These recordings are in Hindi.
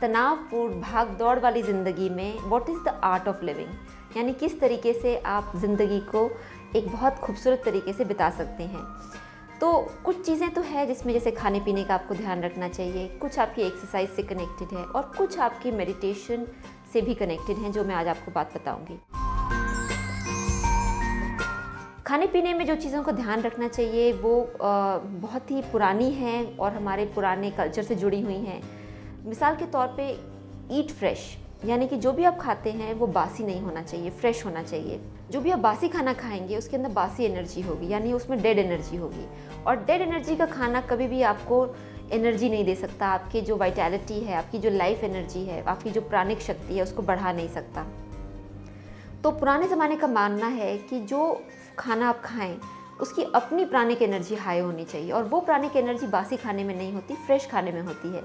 तनावपूर्ण भाग दौड़ वाली ज़िंदगी में what is the art of living, यानी किस तरीके से आप ज़िंदगी को एक बहुत खूबसूरत तरीके से बिता सकते हैं। तो कुछ चीज़ें तो है जिसमें जैसे खाने पीने का आपको ध्यान रखना चाहिए, कुछ आपकी एक्सरसाइज से कनेक्टेड है और कुछ आपकी मेडिटेशन से भी कनेक्टेड हैं, जो मैं आज आपको बात बताऊंगी। खाने पीने में जो चीज़ों का ध्यान रखना चाहिए वो बहुत ही पुरानी हैं और हमारे पुराने कल्चर से जुड़ी हुई हैं। मिसाल के तौर पे ईट फ्रेश, यानी कि जो भी आप खाते हैं वो बासी नहीं होना चाहिए, फ्रेश होना चाहिए। जो भी आप बासी खाना खाएंगे उसके अंदर बासी एनर्जी होगी, यानी उसमें डेड एनर्जी होगी, और डेड एनर्जी का खाना कभी भी आपको एनर्जी नहीं दे सकता। आपकी जो वाइटैलिटी है, आपकी जो लाइफ एनर्जी है, आपकी जो प्राणिक शक्ति है, उसको बढ़ा नहीं सकता। तो पुराने ज़माने का मानना है कि जो खाना आप खाएं उसकी अपनी प्राणिक एनर्जी हाई होनी चाहिए, और वो प्राणिक एनर्जी बासी खाने में नहीं होती, फ्रेश खाने में होती है।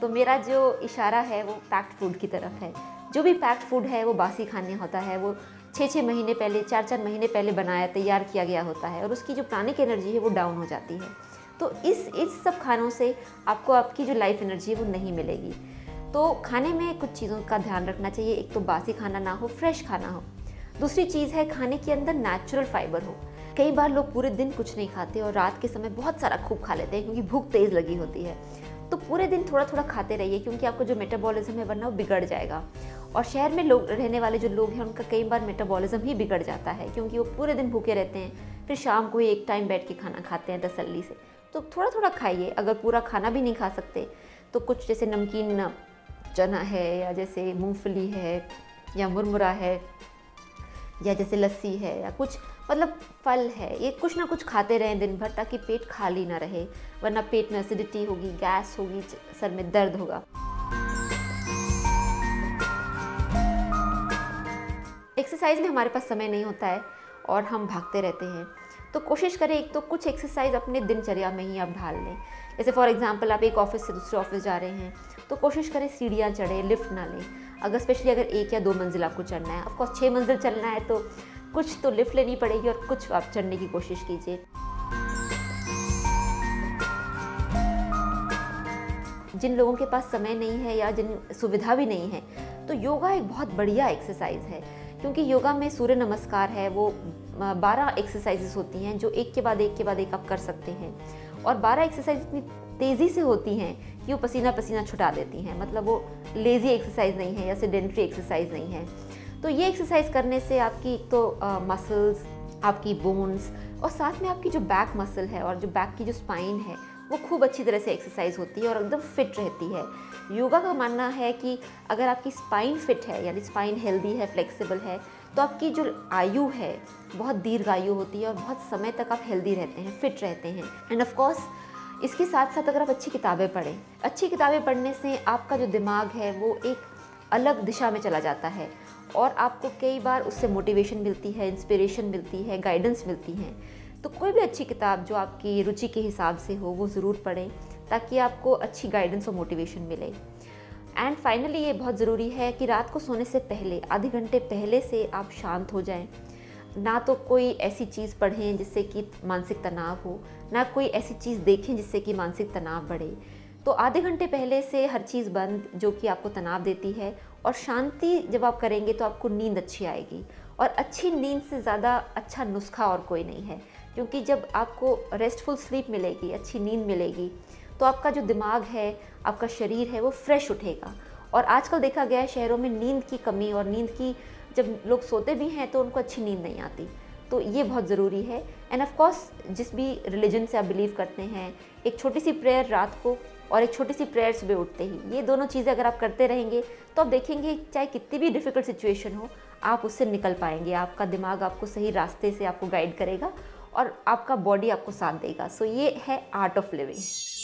तो मेरा जो इशारा है वो पैक्ड फूड की तरफ है। जो भी पैक्ड फूड है वो बासी खाने होता है, वो 6-6 महीने पहले, 4-4 महीने पहले बनाया तैयार किया गया होता है, और उसकी जो प्राणिक एनर्जी है वो डाउन हो जाती है। तो इस सब खानों से आपको आपकी जो लाइफ एनर्जी है वो नहीं मिलेगी। तो खाने में कुछ चीज़ों का ध्यान रखना चाहिए। एक तो बासी खाना ना हो, फ्रेश खाना हो। दूसरी चीज़ है खाने के अंदर नेचुरल फाइबर हो। कई बार लोग पूरे दिन कुछ नहीं खाते और रात के समय बहुत सारा खूब खा लेते हैं क्योंकि भूख तेज़ लगी होती है। तो पूरे दिन थोड़ा थोड़ा खाते रहिए, क्योंकि आपका जो मेटाबॉलिज्म है वरना वो बिगड़ जाएगा। और शहर में लोग रहने वाले जो लोग हैं उनका कई बार मेटाबॉलिज्म ही बिगड़ जाता है, क्योंकि वो पूरे दिन भूखे रहते हैं, फिर शाम को ही एक टाइम बैठ के खाना खाते हैं तसल्ली से। तो थोड़ा थोड़ा खाइए। अगर पूरा खाना भी नहीं खा सकते तो कुछ जैसे नमकीन चना है, या जैसे मूंगफली है, या मुरमुरा है, या जैसे लस्सी है, या कुछ मतलब फल है, ये कुछ ना कुछ खाते रहें दिन भर, ताकि पेट खाली ना रहे, वरना पेट में एसिडिटी होगी, गैस होगी, सर में दर्द होगा। एक्सरसाइज में हमारे पास समय नहीं होता है और हम भागते रहते हैं, तो कोशिश करें एक तो कुछ एक्सरसाइज अपने दिनचर्या में ही आप ढाल लें। जैसे फॉर एग्जांपल आप एक ऑफिस से दूसरे ऑफिस जा रहे हैं तो कोशिश करें सीढ़ियाँ चढ़ें, लिफ्ट ना लें। अगर स्पेशली अगर 1 या 2 मंजिल आपको चढ़ना है, ऑफकोर्स 6 मंजिल चलना है तो कुछ तो लिफ्ट लेनी पड़ेगी और कुछ आप चढ़ने की कोशिश कीजिए। जिन लोगों के पास समय नहीं है या जिन सुविधा भी नहीं है, तो योगा एक बहुत बढ़िया एक्सरसाइज है, क्योंकि योगा में सूर्य नमस्कार है, वो 12 एक्सरसाइजेस होती हैं जो एक के बाद एक आप कर सकते हैं, और 12 एक्सरसाइज इतनी तेज़ी से होती हैं कि वो पसीना पसीना छुटा देती हैं। मतलब वो लेज़ी एक्सरसाइज नहीं है या सेडेंट्री एक्सरसाइज नहीं है। तो ये एक्सरसाइज करने से आपकी एक तो मसल्स, आपकी बोन्स, और साथ में आपकी जो बैक मसल है और जो बैक की जो स्पाइन है वो खूब अच्छी तरह से एक्सरसाइज होती है और एकदम फिट रहती है। योगा का मानना है कि अगर आपकी स्पाइन फिट है, यानी स्पाइन हेल्दी है, फ्लेक्सिबल है, तो आपकी जो आयु है बहुत दीर्घ आयु होती है और बहुत समय तक आप हेल्दी रहते हैं, फिट रहते हैं। एंड ऑफ कोर्स इसके साथ साथ अगर आप अच्छी किताबें पढ़ें, अच्छी किताबें पढ़ने से आपका जो दिमाग है वो एक अलग दिशा में चला जाता है, और आपको कई बार उससे मोटिवेशन मिलती है, इंस्पिरेशन मिलती है, गाइडेंस मिलती है। तो कोई भी अच्छी किताब जो आपकी रुचि के हिसाब से हो वो ज़रूर पढ़ें, ताकि आपको अच्छी गाइडेंस और मोटिवेशन मिले। एंड फाइनली ये बहुत ज़रूरी है कि रात को सोने से पहले आधे घंटे पहले से आप शांत हो जाएं। ना तो कोई ऐसी चीज़ पढ़ें जिससे कि मानसिक तनाव हो, ना कोई ऐसी चीज़ देखें जिससे कि मानसिक तनाव बढ़े। तो आधे घंटे पहले से हर चीज़ बंद जो कि आपको तनाव देती है, और शांति जब आप करेंगे तो आपको नींद अच्छी आएगी। और अच्छी नींद से ज़्यादा अच्छा नुस्खा और कोई नहीं है, क्योंकि जब आपको रेस्टफुल स्लीप मिलेगी, अच्छी नींद मिलेगी, तो आपका जो दिमाग है, आपका शरीर है, वो फ्रेश उठेगा। और आजकल देखा गया है शहरों में नींद की कमी, और नींद की जब लोग सोते भी हैं तो उनको अच्छी नींद नहीं आती। तो ये बहुत ज़रूरी है। एंड ऑफ कोर्स जिस भी रिलीजन से आप बिलीव करते हैं, एक छोटी सी प्रेयर रात को और एक छोटी सी प्रेयर सुबह उठते ही, ये दोनों चीज़ें अगर आप करते रहेंगे तो आप देखेंगे चाहे कितनी भी डिफ़िकल्ट सिचुएशन हो, आप उससे निकल पाएंगे। आपका दिमाग आपको सही रास्ते से आपको गाइड करेगा और आपका बॉडी आपको साथ देगा। सो ये है आर्ट ऑफ लिविंग।